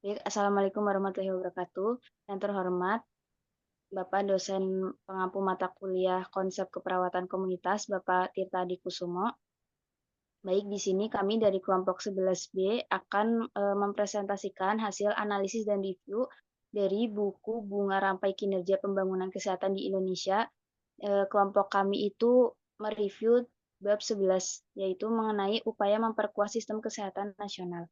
Baik, Assalamualaikum warahmatullahi wabarakatuh. Yang terhormat, Bapak dosen pengampu mata kuliah konsep keperawatan komunitas, Bapak Tirta Adi Kusumo. Baik, di sini kami dari kelompok 11B akan mempresentasikan hasil analisis dan review dari buku Bunga Rampai Kinerja Pembangunan Kesehatan di Indonesia. Kelompok kami itu mereview bab 11, yaitu mengenai upaya memperkuat sistem kesehatan nasional.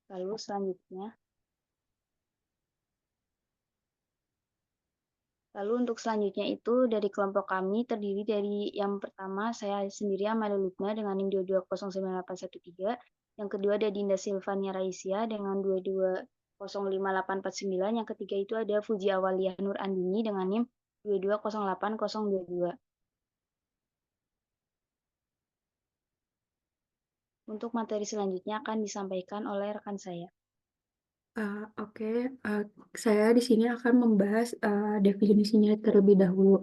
Lalu selanjutnya, Lalu untuk selanjutnya itu dari kelompok kami terdiri dari yang pertama saya sendiri Amalia Lubna dengan NIM 2209813, yang kedua ada Dinda Silvania Raisia dengan 2205849, yang ketiga itu ada Fuji Awaliyah Nur Andini dengan NIM 2208022. Untuk materi selanjutnya akan disampaikan oleh rekan saya. Oke, saya di sini akan membahas definisinya terlebih dahulu.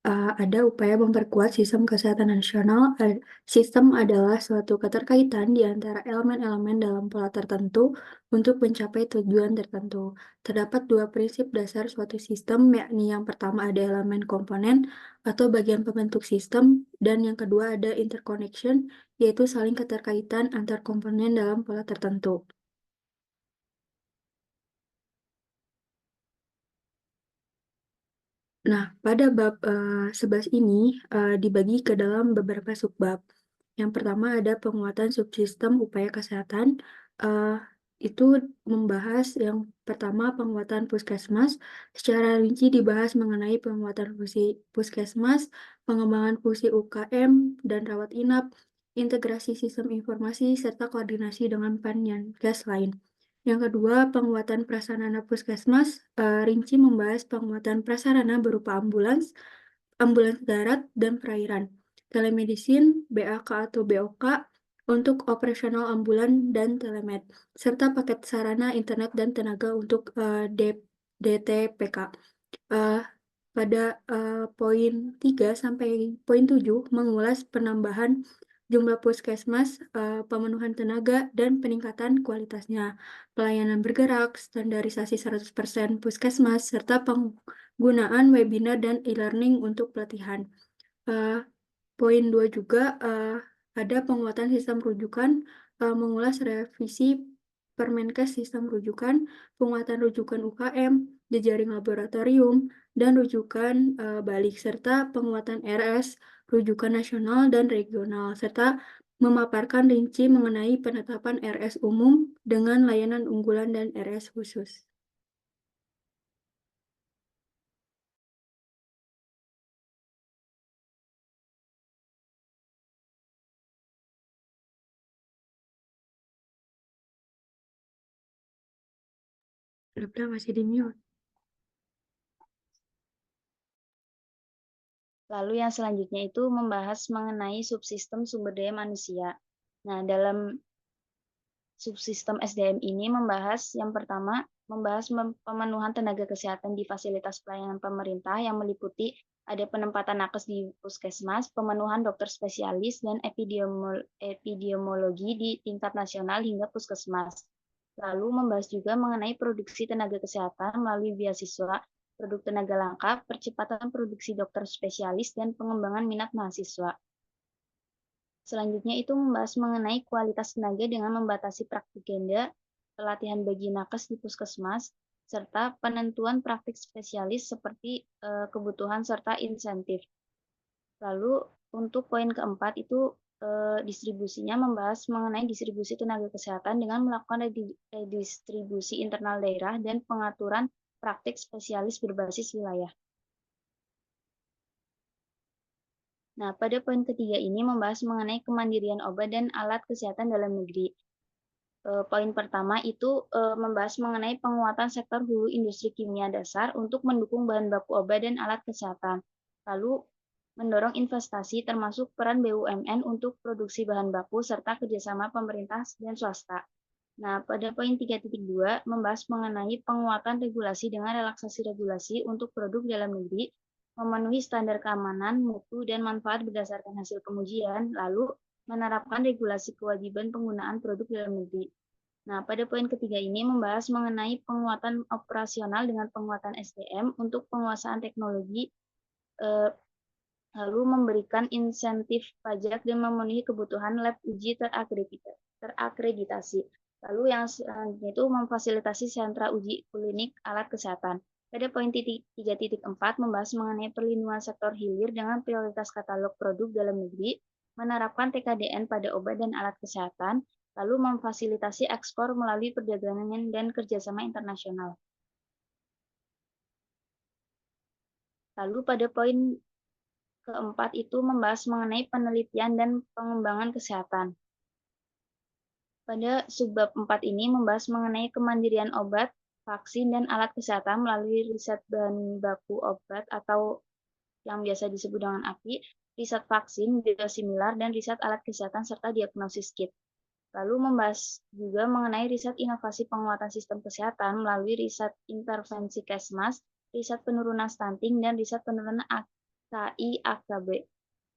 Ada upaya memperkuat sistem kesehatan nasional. Sistem adalah suatu keterkaitan di antara elemen-elemen dalam pola tertentu untuk mencapai tujuan tertentu. Terdapat dua prinsip dasar suatu sistem, yakni yang pertama ada elemen komponen atau bagian pembentuk sistem, dan yang kedua ada interconnection, yaitu saling keterkaitan antar komponen dalam pola tertentu. Nah, pada bab 11 ini dibagi ke dalam beberapa subbab. Yang pertama ada penguatan subsistem upaya kesehatan. Eh, itu membahas yang pertama penguatan puskesmas. Secara rinci dibahas mengenai penguatan fungsi puskesmas, pengembangan fungsi UKM dan rawat inap, integrasi sistem informasi, serta koordinasi dengan Pankes lain. Yang kedua, penguatan prasarana puskesmas, rinci membahas penguatan prasarana berupa ambulans, ambulans darat, dan perairan, telemedicine, BAK atau BOK, untuk operasional ambulan dan telemed, serta paket sarana internet dan tenaga untuk DTPK. Eh, pada poin 3 sampai poin 7 mengulas penambahan jumlah puskesmas, pemenuhan tenaga, dan peningkatan kualitasnya, pelayanan bergerak, standarisasi 100% puskesmas, serta penggunaan webinar dan e-learning untuk pelatihan. Eh, Poin 2 juga ada penguatan sistem rujukan, mengulas revisi Permenkes sistem rujukan, penguatan rujukan UKM, jejaring laboratorium, dan rujukan balik, serta penguatan RS, rujukan nasional dan regional, serta memaparkan rinci mengenai penetapan RS umum dengan layanan unggulan dan RS khusus. Udah masih di mute. Lalu yang selanjutnya itu membahas mengenai subsistem sumber daya manusia. Nah, dalam subsistem SDM ini membahas yang pertama, membahas pemenuhan tenaga kesehatan di fasilitas pelayanan pemerintah yang meliputi ada penempatan nakes di puskesmas, pemenuhan dokter spesialis, dan epidemiologi di tingkat nasional hingga puskesmas. Lalu membahas juga mengenai produksi tenaga kesehatan melalui beasiswa, produk tenaga lengkap, percepatan produksi dokter spesialis, dan pengembangan minat mahasiswa. Selanjutnya itu membahas mengenai kualitas tenaga dengan membatasi praktik ganda, pelatihan bagi nakes di puskesmas, serta penentuan praktik spesialis seperti kebutuhan serta insentif. Lalu untuk poin keempat itu distribusinya membahas mengenai distribusi tenaga kesehatan dengan melakukan redistribusi internal daerah dan pengaturan praktik spesialis berbasis wilayah. Nah, pada poin ketiga ini membahas mengenai kemandirian obat dan alat kesehatan dalam negeri. Poin pertama itu membahas mengenai penguatan sektor hulu industri kimia dasar untuk mendukung bahan baku obat dan alat kesehatan. Lalu mendorong investasi termasuk peran BUMN untuk produksi bahan baku serta kerjasama pemerintah dan swasta. Nah, pada poin 3.2 membahas mengenai penguatan regulasi dengan relaksasi regulasi untuk produk dalam negeri, memenuhi standar keamanan, mutu, dan manfaat berdasarkan hasil pengujian, lalu menerapkan regulasi kewajiban penggunaan produk dalam negeri. Nah, pada poin ketiga ini membahas mengenai penguatan operasional dengan penguatan SDM untuk penguasaan teknologi, lalu memberikan insentif pajak dan memenuhi kebutuhan lab uji terakreditasi. Lalu yang selanjutnya itu memfasilitasi sentra uji klinik alat kesehatan. Pada poin 3.4 membahas mengenai perlindungan sektor hilir dengan prioritas katalog produk dalam negeri, menerapkan TKDN pada obat dan alat kesehatan, lalu memfasilitasi ekspor melalui perdagangan dan kerjasama internasional. Lalu pada poin keempat itu membahas mengenai penelitian dan pengembangan kesehatan. Pada subbab 4 ini membahas mengenai kemandirian obat, vaksin, dan alat kesehatan melalui riset bahan baku obat atau yang biasa disebut dengan API, riset vaksin, biosimilar, dan riset alat kesehatan serta diagnosis kit. Lalu membahas juga mengenai riset inovasi penguatan sistem kesehatan melalui riset intervensi Kesmas, riset penurunan stunting, dan riset penurunan AKI-AKB.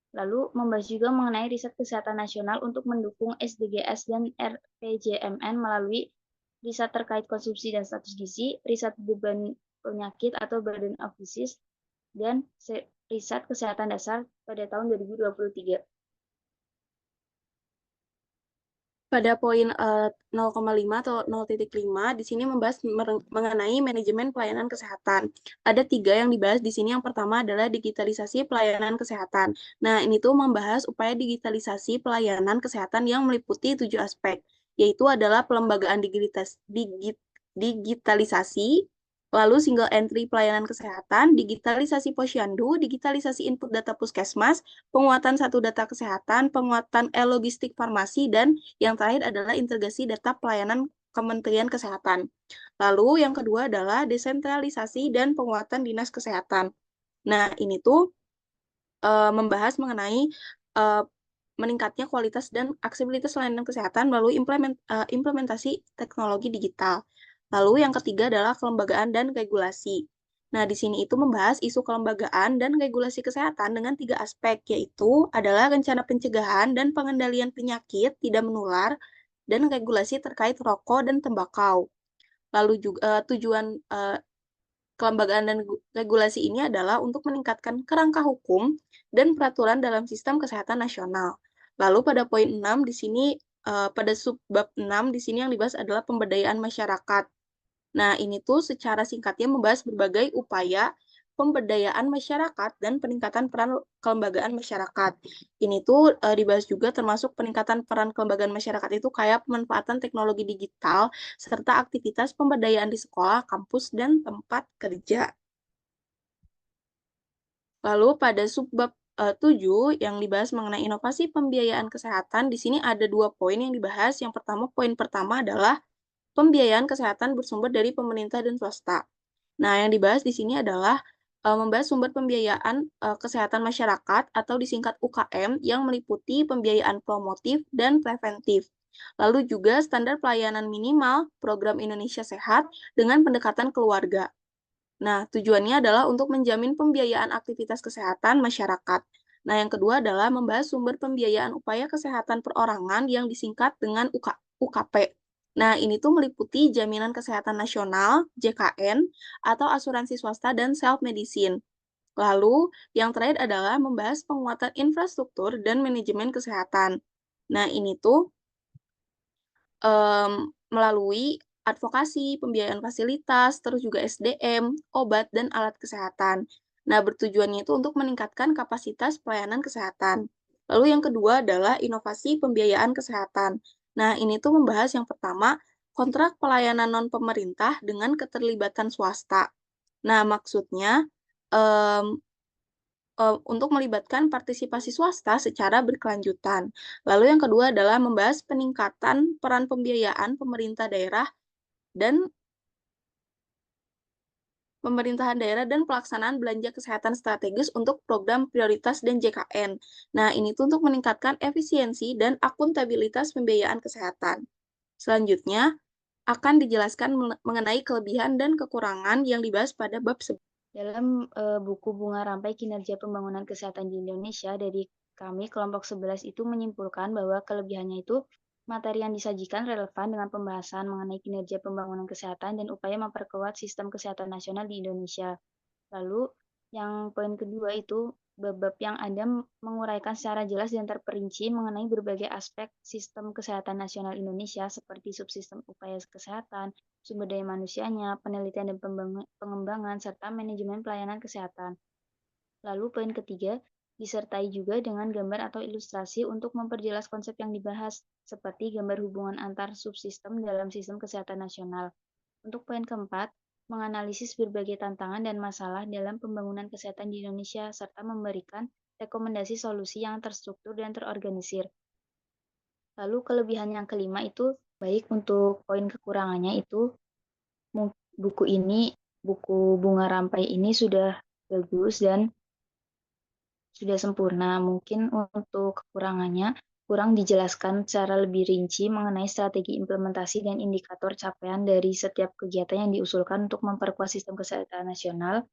Lalu membahas juga mengenai riset kesehatan nasional untuk mendukung SDGs dan RPJMN melalui riset terkait konsumsi dan status gizi, riset beban penyakit atau burden of disease, dan riset kesehatan dasar pada tahun 2023. Pada poin 0,5 atau 0.5 di sini membahas mengenai manajemen pelayanan kesehatan. Ada 3 yang dibahas di sini. Yang pertama adalah digitalisasi pelayanan kesehatan. Nah, ini tuh membahas upaya digitalisasi pelayanan kesehatan yang meliputi 7 aspek, yaitu adalah pelembagaan digitalisasi, lalu single entry pelayanan kesehatan, digitalisasi posyandu, digitalisasi input data puskesmas, penguatan satu data kesehatan, penguatan e-logistik farmasi, dan yang terakhir adalah integrasi data pelayanan Kementerian Kesehatan. Lalu yang kedua adalah desentralisasi dan penguatan dinas kesehatan. Nah, ini tuh membahas mengenai meningkatnya kualitas dan aksesibilitas layanan kesehatan melalui implementasi teknologi digital. Lalu yang ketiga adalah kelembagaan dan regulasi. Nah, di sini itu membahas isu kelembagaan dan regulasi kesehatan dengan 3 aspek, yaitu adalah rencana pencegahan dan pengendalian penyakit tidak menular dan regulasi terkait rokok dan tembakau. Lalu juga tujuan kelembagaan dan regulasi ini adalah untuk meningkatkan kerangka hukum dan peraturan dalam sistem kesehatan nasional. Lalu pada poin 6 di sini pada subbab 6 di sini yang dibahas adalah pemberdayaan masyarakat. Nah, ini tuh secara singkatnya membahas berbagai upaya pemberdayaan masyarakat dan peningkatan peran kelembagaan masyarakat. Ini tuh dibahas juga termasuk peningkatan peran kelembagaan masyarakat itu kayak pemanfaatan teknologi digital serta aktivitas pemberdayaan di sekolah, kampus, dan tempat kerja. Lalu pada subbab 7 yang dibahas mengenai inovasi pembiayaan kesehatan, di sini ada 2 poin yang dibahas. Yang pertama, poin pertama adalah pembiayaan kesehatan bersumber dari pemerintah dan swasta. Nah, yang dibahas di sini adalah membahas sumber pembiayaan kesehatan masyarakat atau disingkat UKM yang meliputi pembiayaan promotif dan preventif. Lalu juga standar pelayanan minimal program Indonesia Sehat dengan pendekatan keluarga. Nah, tujuannya adalah untuk menjamin pembiayaan aktivitas kesehatan masyarakat. Nah, yang kedua adalah membahas sumber pembiayaan upaya kesehatan perorangan yang disingkat dengan UKP. Nah, ini tuh meliputi jaminan kesehatan nasional, JKN, atau asuransi swasta dan self-medicine. Lalu, yang terakhir adalah membahas penguatan infrastruktur dan manajemen kesehatan. Nah, ini tuh melalui advokasi, pembiayaan fasilitas, terus juga SDM, obat, dan alat kesehatan. Nah, bertujuannya itu untuk meningkatkan kapasitas pelayanan kesehatan. Lalu yang kedua adalah inovasi pembiayaan kesehatan. Nah, ini tuh membahas yang pertama, kontrak pelayanan non-pemerintah dengan keterlibatan swasta. Nah, maksudnya untuk melibatkan partisipasi swasta secara berkelanjutan. Lalu yang kedua adalah membahas peningkatan peran pembiayaan pemerintah daerah dan pemerintahan daerah dan pelaksanaan belanja kesehatan strategis untuk program prioritas dan JKN. Nah, ini tuh untuk meningkatkan efisiensi dan akuntabilitas pembiayaan kesehatan. Selanjutnya, akan dijelaskan mengenai kelebihan dan kekurangan yang dibahas pada bab sebelumnya. Dalam buku Bunga Rampai Kinerja Pembangunan Kesehatan di Indonesia dari kami kelompok 11 itu menyimpulkan bahwa kelebihannya itu Materi yang disajikan relevan dengan pembahasan mengenai kinerja pembangunan kesehatan dan upaya memperkuat sistem kesehatan nasional di Indonesia. Lalu, yang poin kedua itu, bab yang ada menguraikan secara jelas dan terperinci mengenai berbagai aspek sistem kesehatan nasional Indonesia seperti subsistem upaya kesehatan, sumber daya manusianya, penelitian dan pengembangan, serta manajemen pelayanan kesehatan. Lalu poin ketiga, disertai juga dengan gambar atau ilustrasi untuk memperjelas konsep yang dibahas, seperti gambar hubungan antar subsistem dalam sistem kesehatan nasional. Untuk poin keempat, menganalisis berbagai tantangan dan masalah dalam pembangunan kesehatan di Indonesia, serta memberikan rekomendasi solusi yang terstruktur dan terorganisir. Lalu kelebihan yang kelima itu, baik untuk poin kekurangannya itu, buku Bunga Rampai ini sudah bagus dan sudah sempurna. Mungkin untuk kekurangannya, kurang dijelaskan secara lebih rinci mengenai strategi implementasi dan indikator capaian dari setiap kegiatan yang diusulkan untuk memperkuat sistem kesehatan nasional.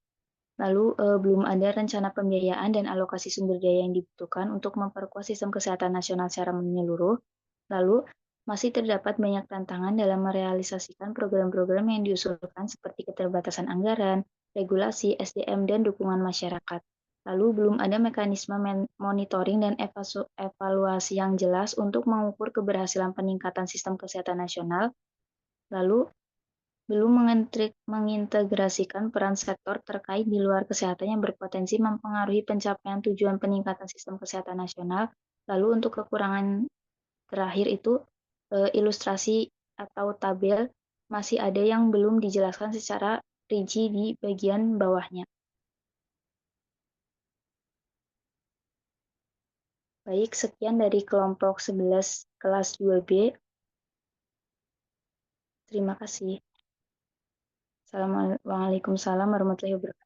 Lalu belum ada rencana pembiayaan dan alokasi sumber daya yang dibutuhkan untuk memperkuat sistem kesehatan nasional secara menyeluruh. Lalu masih terdapat banyak tantangan dalam merealisasikan program-program yang diusulkan seperti keterbatasan anggaran, regulasi, SDM, dan dukungan masyarakat. Lalu belum ada mekanisme monitoring dan evaluasi yang jelas untuk mengukur keberhasilan peningkatan sistem kesehatan nasional. Lalu belum mengintegrasikan peran sektor terkait di luar kesehatan yang berpotensi mempengaruhi pencapaian tujuan peningkatan sistem kesehatan nasional. Lalu untuk kekurangan terakhir itu ilustrasi atau tabel masih ada yang belum dijelaskan secara rinci di bagian bawahnya. Baik, sekian dari kelompok 11 kelas 2B. Terima kasih. Waalaikumsalam warahmatullahi wabarakatuh.